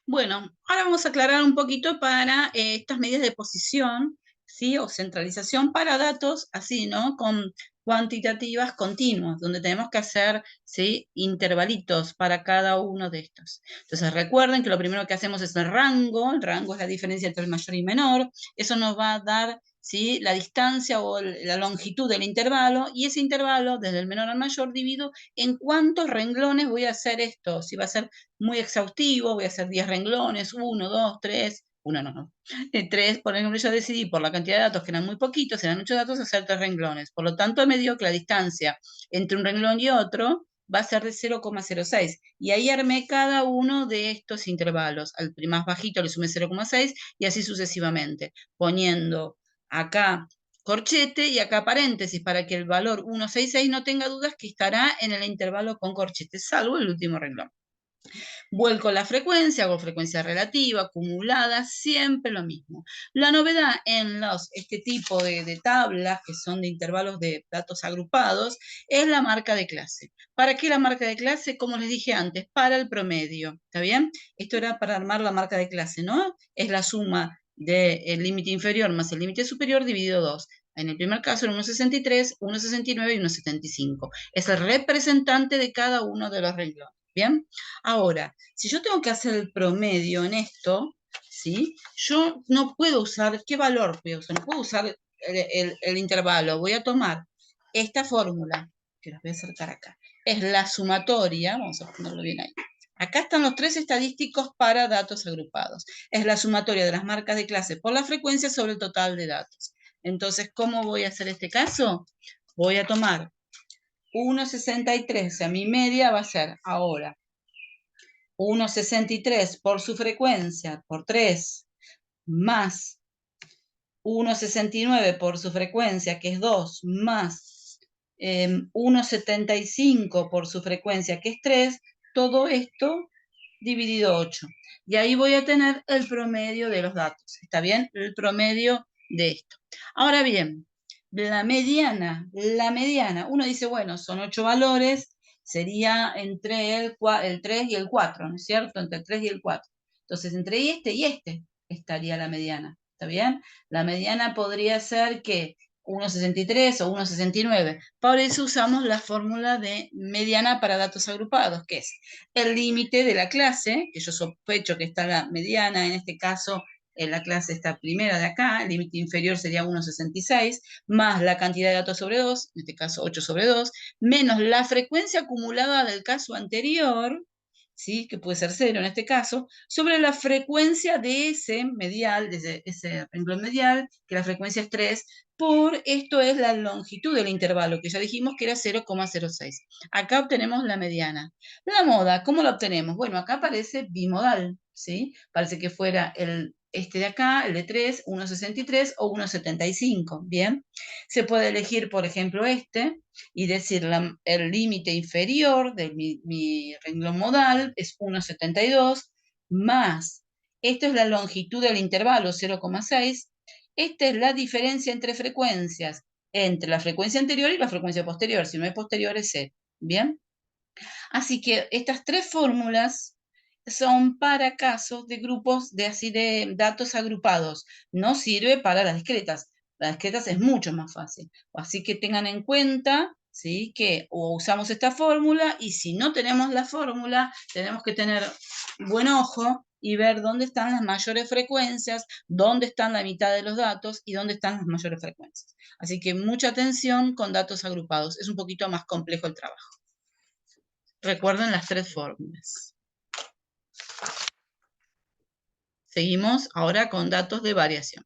Bueno, ahora vamos a aclarar un poquito para estas medidas de posición, ¿sí? O centralización para datos así, ¿no? Con cuantitativas continuas, donde tenemos que hacer, ¿sí? Intervalitos para cada uno de estos. Entonces recuerden que lo primero que hacemos es el rango es la diferencia entre el mayor y menor, eso nos va a dar, ¿sí? La distancia o la longitud del intervalo, y ese intervalo, desde el menor al mayor, divido en cuántos renglones voy a hacer esto, si va a ser muy exhaustivo, voy a hacer 10 renglones, 1, 2, 3, 1 no, 3, por ejemplo, yo decidí por la cantidad de datos, que eran muy poquitos, eran muchos datos, hacer 3 renglones. Por lo tanto, me dio que la distancia entre un renglón y otro va a ser de 0,06. Y ahí armé cada uno de estos intervalos. Al más bajito le sumé 0,6 y así sucesivamente, poniendo acá corchete y acá paréntesis para que el valor 166 no tenga dudas que estará en el intervalo con corchete, salvo el último renglón. Vuelco la frecuencia, hago frecuencia relativa, acumulada, siempre lo mismo. La novedad en este tipo de tablas, que son de intervalos de datos agrupados, es la marca de clase. ¿Para qué la marca de clase? Como les dije antes, para el promedio, ¿está bien? Esto era para armar la marca de clase, ¿no? Es la suma del límite inferior más el límite superior dividido 2. En el primer caso era 1,63, 1,69 y 1,75. Es el representante de cada uno de los renglones. ¿Bien? Ahora, si yo tengo que hacer el promedio en esto, ¿sí? Yo no puedo usar, ¿qué valor voy a usar? No puedo usar el intervalo. Voy a tomar esta fórmula, que las voy a acercar acá. Es la sumatoria, vamos a ponerlo bien ahí. Acá están los tres estadísticos para datos agrupados. Es la sumatoria de las marcas de clase por la frecuencia sobre el total de datos. Entonces, ¿cómo voy a hacer este caso? Voy a tomar 1,63, o sea, mi media va a ser ahora 1,63 por su frecuencia, por 3, más 1,69 por su frecuencia, que es 2, más 1,75 por su frecuencia, que es 3, todo esto dividido 8. Y ahí voy a tener el promedio de los datos, ¿está bien? El promedio de esto. Ahora bien, la mediana, uno dice, bueno, son 8 valores, sería entre el 3 y el 4, ¿no es cierto? Entre el 3 y el 4. Entonces, entre este y este estaría la mediana, ¿está bien? La mediana podría ser que 1,63 o 1,69. Por eso usamos la fórmula de mediana para datos agrupados, que es el límite de la clase, que yo sospecho que está la mediana, en este caso en la clase esta primera de acá, el límite inferior sería 1,66, más la cantidad de datos sobre 2, en este caso 8 sobre 2, menos la frecuencia acumulada del caso anterior, ¿sí? Que puede ser 0 en este caso, sobre la frecuencia de ese medial, de ese renglón medial, que la frecuencia es 3, por esto es la longitud del intervalo, que ya dijimos que era 0,06. Acá obtenemos la mediana. La moda, ¿cómo la obtenemos? Bueno, acá aparece bimodal, ¿sí? Parece que fuera este de acá, el de 3, 1,63 o 1,75, ¿bien? Se puede elegir, por ejemplo, este, y decir el límite inferior de mi renglón modal es 1,72 más, esto es la longitud del intervalo 0,6, esta es la diferencia entre frecuencias, entre la frecuencia anterior y la frecuencia posterior, si no es posterior es 0, ¿bien? Así que estas tres fórmulas son para casos de grupos de así de datos agrupados, no sirve para las discretas. Las discretas es mucho más fácil. Así que tengan en cuenta, ¿sí? Que o usamos esta fórmula y si no tenemos la fórmula, tenemos que tener buen ojo y ver dónde están las mayores frecuencias, dónde están la mitad de los datos y dónde están las mayores frecuencias. Así que mucha atención con datos agrupados. Es un poquito más complejo el trabajo. Recuerden las tres fórmulas. Seguimos ahora con datos de variación.